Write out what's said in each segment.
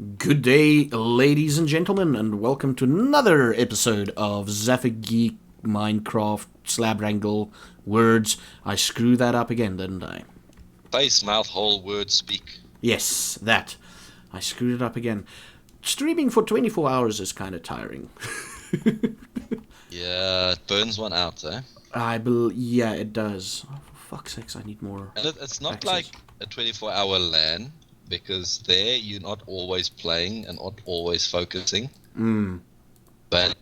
Good day, ladies and gentlemen, and welcome to another episode of Zephyr Geek Minecraft Slab Wrangle Words. I screwed that up again, didn't I? Face, mouth, hole, word, speak. Yes, that. I screwed it up again. Streaming for 24 hours is kind of tiring. Yeah, it burns one out, eh? Yeah, it does. Oh, for fuck's sakes, I need more. And it's not access. like a 24-hour LAN, because there you're not always playing and not always focusing. But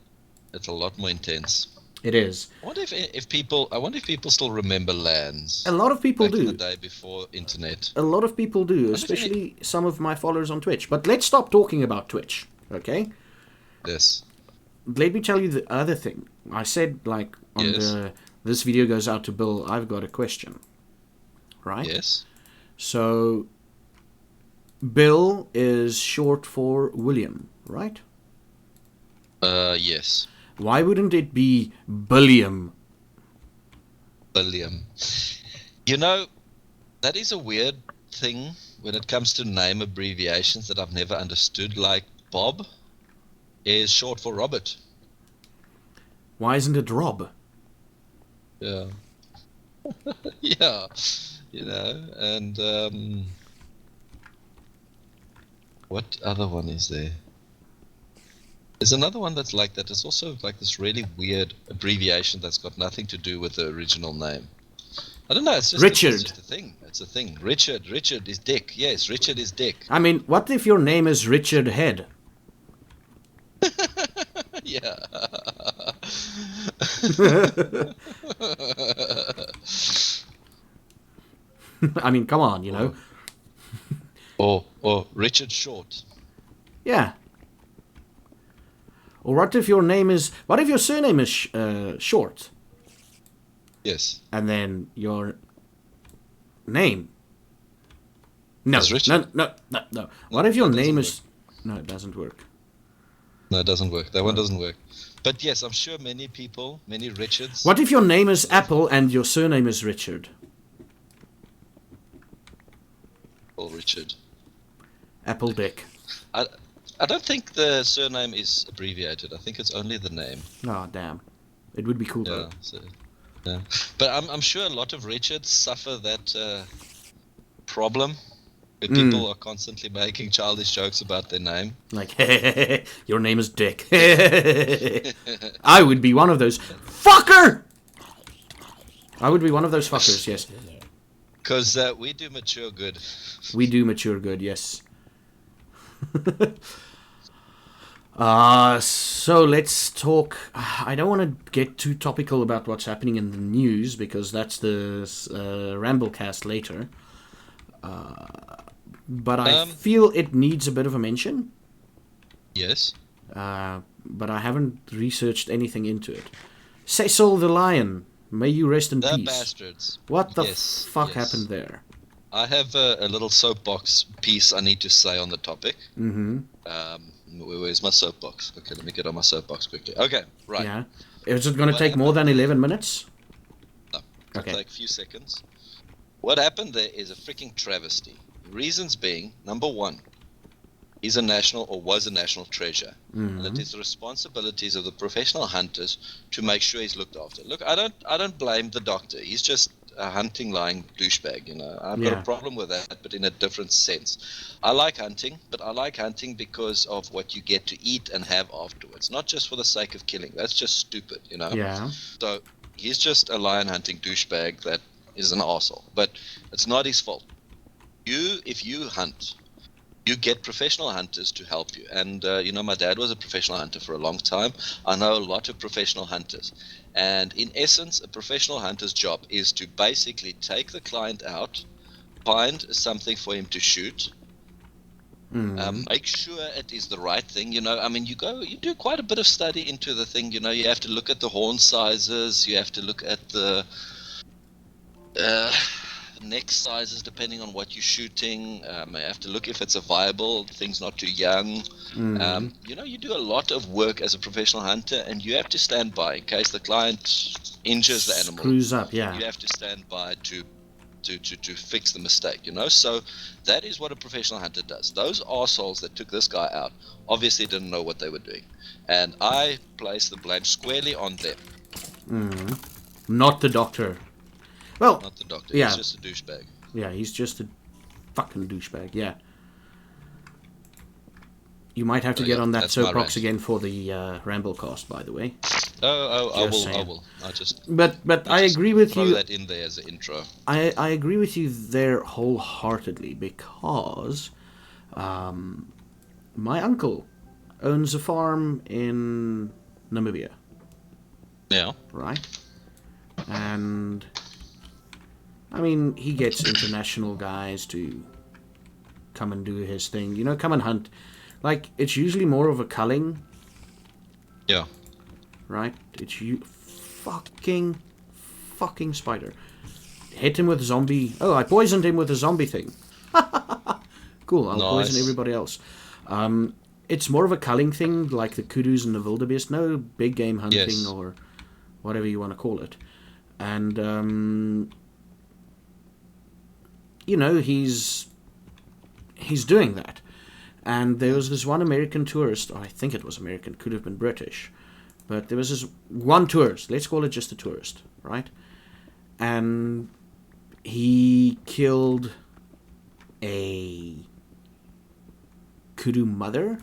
it's a lot more intense. It is. I wonder if people still remember LANs. A lot of people back do. in the day before internet. A lot of people do, especially some of my followers on Twitch. But let's stop talking about Twitch, okay? Yes. Let me tell you the other thing. I said, this video goes out to Bill, I've got a question. Right? Yes. So, Bill is short for William, right? Yes. Why wouldn't it be Billiam? William. You know, that is a weird thing when it comes to name abbreviations that I've never understood. Like Bob is short for Robert. Why isn't it Rob? Yeah. Yeah. You know, and what other one is there? There's another one that's like that. It's also like this really weird abbreviation that's got nothing to do with the original name. I don't know. It's just Richard. It's just a thing. It's a thing. Richard is Dick. Yes, Richard is Dick. I mean, what if your name is Richard Head? Yeah. I mean, come on, you know. Or Richard Short. Yeah. Or what if your surname is short? Yes. And then your name. No, It's Richard. no. What if your that name doesn't is... No, it doesn't work. No, it doesn't work. That one doesn't work. But yes, I'm sure many Richards. What if your name is Apple and your surname is Richard? Or Richard. Apple Dick. I don't think the surname is abbreviated. I think it's only the name. Oh, damn. It would be cool, though. Yeah. But I'm sure a lot of Richards suffer that problem. Where people are constantly making childish jokes about their name. Like, your name is Dick. I would be one of those. Fucker! I would be one of those fuckers, yes. Because we do mature good. We do mature good, yes. So let's talk. I don't want to get too topical about what's happening in the news because that's the Ramblecast later. But I feel it needs a bit of a mention. Yes. But I haven't researched anything into it. Cecil the lion, may you rest in peace. The bastards. What the fuck happened there? I have a little soapbox piece I need to say on the topic. Mm-hmm. Where's my soapbox? Okay, let me get on my soapbox quickly. Okay, right. Yeah. Is it going to take more than 11 minutes? No. It'll take a few seconds. What happened there is a freaking travesty. Reasons being, number one, he's a national or was a national treasure. And it is the responsibilities of the professional hunters to make sure he's looked after. Look, I don't blame the doctor. He's just a hunting lying douchebag, you know. I've got a problem with that, but in a different sense. I like hunting, but I like hunting because of what you get to eat and have afterwards, not just for the sake of killing. That's just stupid, you know. Yeah. So he's just a lion hunting douchebag that is an arsehole, but it's not his fault. If you hunt, you get professional hunters to help you. And, my dad was a professional hunter for a long time. I know a lot of professional hunters. And in essence, a professional hunter's job is to basically take the client out, find something for him to shoot, make sure it is the right thing. You know, I mean, you do quite a bit of study into the thing. You know, you have to look at the horn sizes. You have to look at the neck sizes depending on what you're shooting. You have to look if it's a viable thing's not too young. You do a lot of work as a professional hunter, and you have to stand by in case the client injures the animal. Screws up, yeah. You have to stand by to to fix the mistake, So that is what a professional hunter does. Those arseholes that took this guy out obviously didn't know what they were doing. And I place the blame squarely on them. Not the doctor. Well, not the doctor. Yeah. He's just a douchebag. Yeah, he's just a fucking douchebag, yeah. You might have to get on that soapbox again for the Ramblecast, by the way. I will. But I agree with you. Throw that in there as an intro. I agree with you there wholeheartedly because my uncle owns a farm in Namibia. Yeah. Right? And I mean, he gets international guys to come and do his thing. Come and hunt. Like, it's usually more of a culling. Yeah. Right? It's fucking spider. Hit him with a zombie. Oh, I poisoned him with a zombie thing. Cool, I'll poison everybody else. It's more of a culling thing, like the kudus and the wildebeest. No big game hunting or whatever you want to call it. And, he's doing that. And there was this one American tourist, or I think it was American, could have been British. But there was this one tourist, let's call it just a tourist, right? And he killed a kudu mother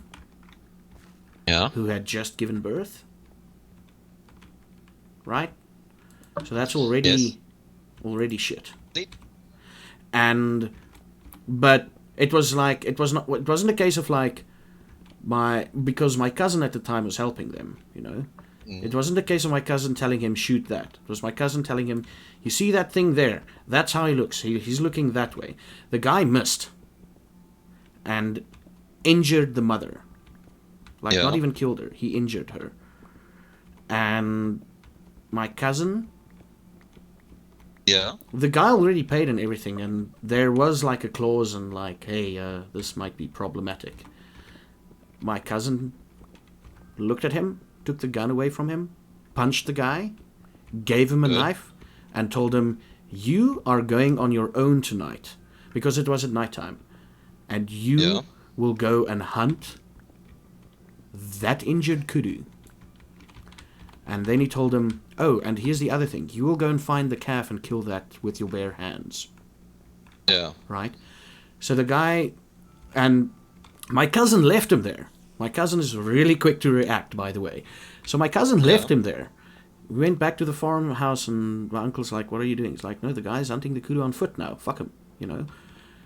who had just given birth. Right? So that's already shit. But it wasn't a case of like because my cousin at the time was helping them, It wasn't a case of my cousin telling him shoot that. It was my cousin telling him, you see that thing there? That's how he looks. He's looking that way. The guy missed and injured the mother. Not even killed her. He injured her. And my cousin, the guy already paid and everything, and there was like a clause and like, hey, this might be problematic. My cousin looked at him, took the gun away from him, punched the guy, gave him a knife, and told him, you are going on your own tonight, because it was at nighttime, and you will go and hunt that injured kudu. And then he told him, oh, and here's the other thing. You will go and find the calf and kill that with your bare hands. Yeah. Right? So the guy... And my cousin left him there. My cousin is really quick to react, by the way. So my cousin left him there. We went back to the farmhouse, and my uncle's like, what are you doing? He's like, no, the guy's hunting the kudu on foot now. Fuck him,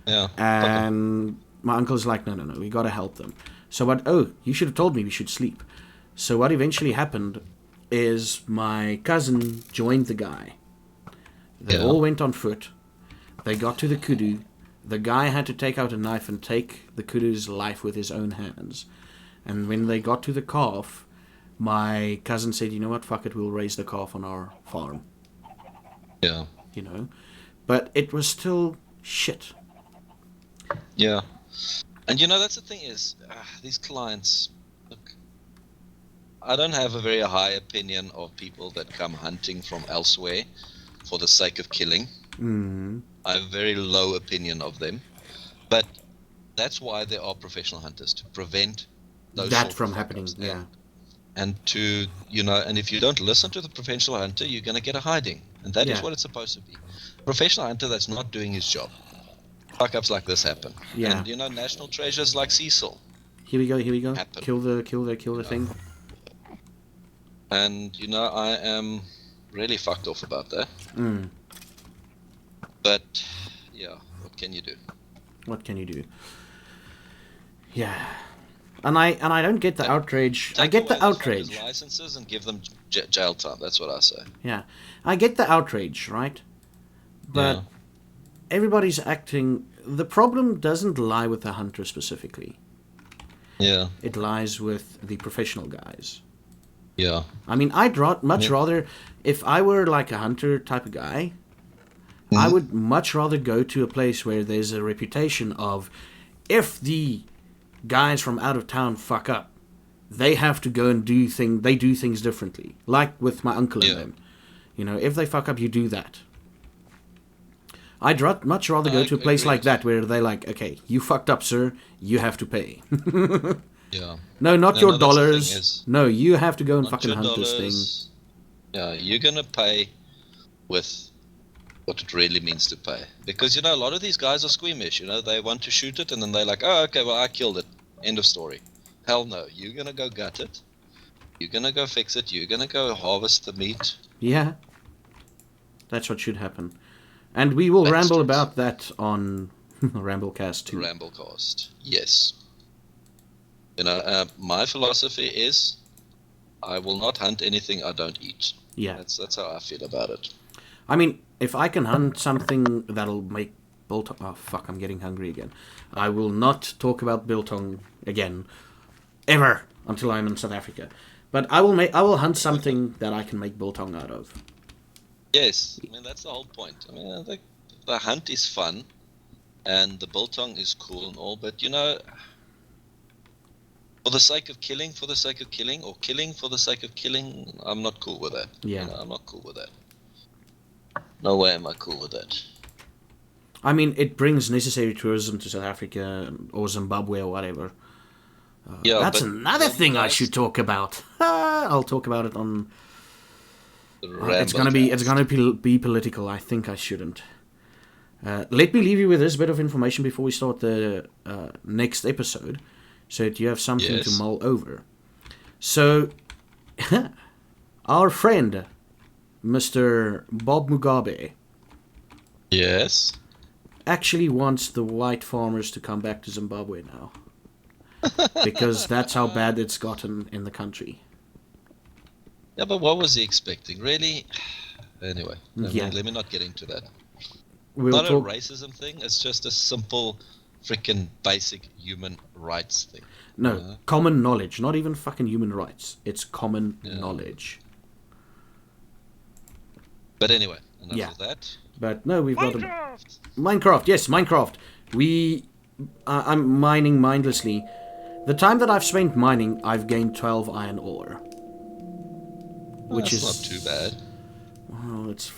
Yeah. And my uncle's like, no, we got to help them. So what... Oh, you should have told me we should sleep. So what eventually happened... is my cousin joined the guy. They all went on foot. They got to the kudu. The guy had to take out a knife and take the kudu's life with his own hands. And when they got to the calf, my cousin said, you know what, fuck it, we'll raise the calf on our farm. Yeah. But it was still shit. Yeah. And that's the thing is, these clients... I don't have a very high opinion of people that come hunting from elsewhere for the sake of killing. Mm. I have a very low opinion of them. But that's why there are professional hunters, to prevent those that from happening. Yeah. And to, and if you don't listen to the professional hunter, you're going to get a hiding. And that is what it's supposed to be. Professional hunter that's not doing his job. Fuck-ups like this happen. Yeah. And, national treasures like Cecil. Here we go. Happen. Kill the thing. And, I am really fucked off about that. Mm. But, what can you do? Yeah. And I don't get the outrage. I get the outrage. Licenses and give them jail time. That's what I say. Yeah. I get the outrage, right? But everybody's acting... The problem doesn't lie with the hunter specifically. Yeah. It lies with the professional guys. Yeah. I mean, I'd much rather, if I were like a hunter type of guy, I would much rather go to a place where there's a reputation of, if the guys from out of town fuck up, they have to go and do things differently. Like with my uncle and them. If they fuck up, you do that. I'd much rather go to a place like agreed. that where they're like, okay, you fucked up, sir. You have to pay. Yeah. No, not No, your no, that's the thing dollars. is, No, you have to go and not fucking your hunt this thing. dollars. Yeah, you're gonna pay with what it really means to pay. Because, a lot of these guys are squeamish, they want to shoot it and then they're like, oh, okay, well, I killed it. End of story. Hell no. You're gonna go gut it. You're gonna go fix it. You're gonna go harvest the meat. Yeah. That's what should happen. And we will ramble about that on Ramblecast too. Ramblecast. Yes. My philosophy is I will not hunt anything I don't eat. Yeah. That's how I feel about it. I mean, if I can hunt something that'll make biltong... Oh, fuck, I'm getting hungry again. I will not talk about biltong again. Ever. Until I'm in South Africa. But I will hunt something that I can make biltong out of. Yes. I mean, that's the whole point. I mean, I think the hunt is fun. And the biltong is cool and all. But, for the sake of killing, or killing for the sake of killing, I'm not cool with that. Yeah. I'm not cool with that. No way am I cool with that. I mean, it brings necessary tourism to South Africa or Zimbabwe or whatever. Yeah, that's but another thing I should talk about. I'll talk about it on. It's gonna be political. I think I shouldn't. Let me leave you with this bit of information before we start the next episode, so that you have something to mull over. So, our friend, Mr. Bob Mugabe, yes, actually wants the white farmers to come back to Zimbabwe now. Because that's how bad it's gotten in the country. Yeah, but what was he expecting? Really? Anyway, let me not get into that. Not a racism thing, it's just a simple, freaking basic human rights thing. No, common knowledge. Not even fucking human rights. It's common knowledge. But anyway, enough of that. But no, we've got Minecraft! Minecraft, yes, Minecraft. I'm mining mindlessly. The time that I've spent mining, I've gained 12 iron ore. Which is not too bad. Oh, it's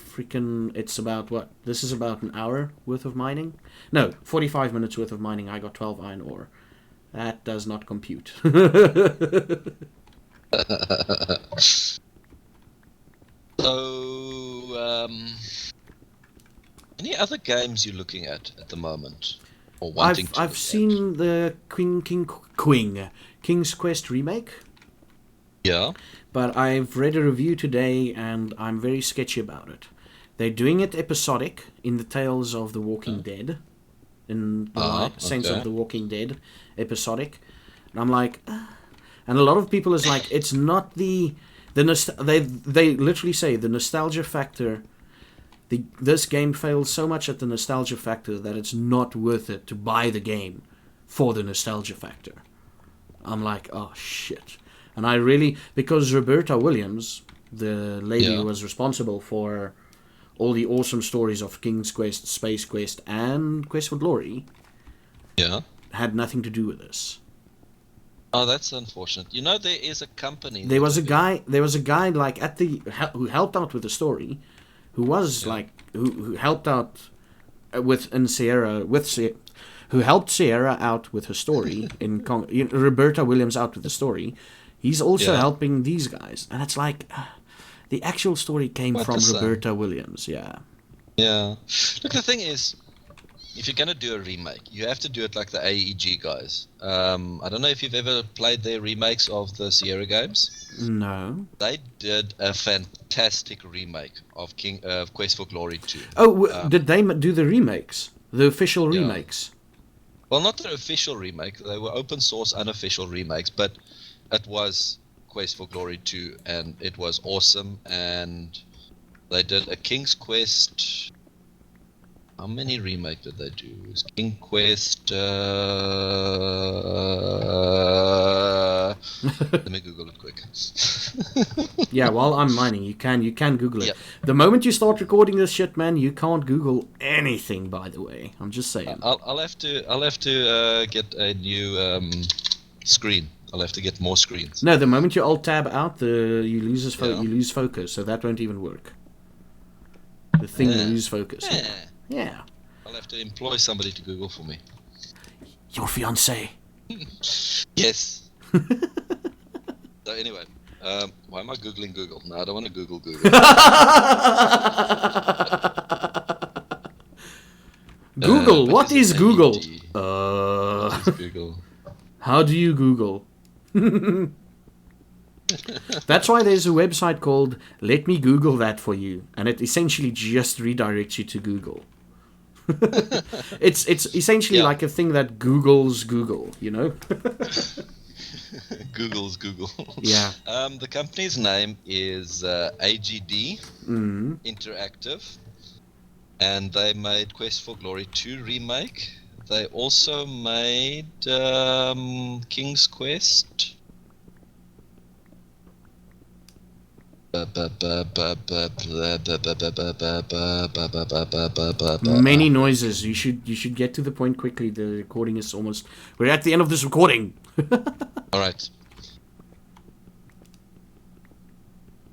about what? This is about an hour worth of mining? No, 45 minutes worth of mining, I got 12 iron ore. That does not compute. So, any other games you're looking at the moment? Or wanting to? I've seen the King's Quest remake. Yeah. But I've read a review today and I'm very sketchy about it. They're doing it episodic in the Tales of the Walking Dead. In the sense of the Walking Dead episodic. And I'm like... And a lot of people is like, it's not they literally say the nostalgia factor... This game fails so much at the nostalgia factor that it's not worth it to buy the game for the nostalgia factor. I'm like, oh shit. And I really... Because Roberta Williams, the lady who was responsible for all the awesome stories of King's Quest, Space Quest, and Quest for Glory... had nothing to do with this. Oh, that's unfortunate. There is a company... There was a guy like at the... who helped out with the story, who was like... Who helped out who helped Sierra out with her story, Roberta Williams out with the story. He's also helping these guys. And it's like... the actual story came from Roberta Williams, Yeah. Look, the thing is... If you're going to do a remake, you have to do it like the AEG guys. I don't know if you've ever played their remakes of the Sierra games. No. They did a fantastic remake of Quest for Glory 2. Oh, did they do the remakes? The official remakes? Well, not the official remake. They were open source, unofficial remakes, but it was Quest for Glory 2, and it was awesome. And they did a King's Quest... How many remake did they do? It was King Quest... Let me Google it quick. Yeah, while I'm mining, you can Google it. Yep. The moment you start recording this shit, man, you can't Google anything, by the way. I'm just saying. I'll have to get a new screen. I'll have to get more screens. No, the moment you Alt-Tab out, you lose focus, so that won't even work. The thing loses focus. Yeah. I'll have to employ somebody to Google for me. Your fiancé. Yes. So anyway, why am I Googling Google? No, I don't want to Google Google. Google, but what is it Google? AED? What is Google? How do you Google? That's why there's a website called Let Me Google That For You, and it essentially just redirects you to Google. It's essentially like a thing that Googles Google, you know? Google's Google. Yeah. The company's name is AGD Interactive, and they made Quest for Glory 2 remake. They also made King's Quest. Many noises. You should get to the point quickly. The recording is almost... We're at the end of this recording. All right.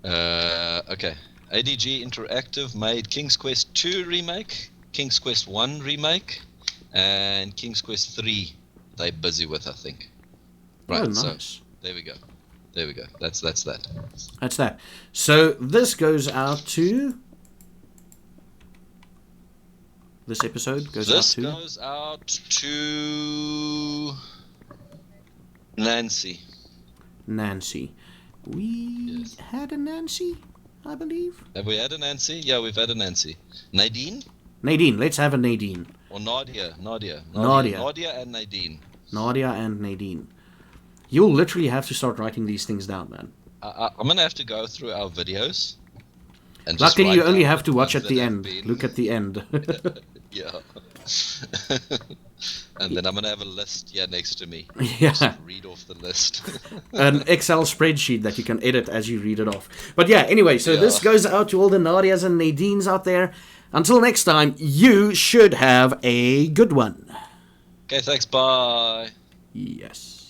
Okay. ADG Interactive made King's Quest 2 remake, King's Quest 1 remake, and King's Quest 3 they're busy with, I think. Right, Oh, nice. So there we go. There we go. That's that. That's that. So this goes out to... This episode goes out to... This goes out to Nancy. Nancy. We Yes. had a Nancy, I believe. Have we had a Nancy? Yeah, we've had a Nancy. Nadine? Nadine. Let's have a Nadine. Or Nadia? Nadia. Nadia and Nadine. Nadia and Nadine. You'll literally have to start writing these things down, man. I'm going to have to go through our videos. And just Luckily, you write only down have to the watch ones at the that have end. been- Look at the end. Yeah. And then I'm going to have a list next to me. Yeah. Just read off the list. An Excel spreadsheet that you can edit as you read it off. But yeah, anyway, so Yeah. this goes out to all the Nadias and Nadines out there. Until next time, you should have a good one. Okay, thanks. Bye. Yes.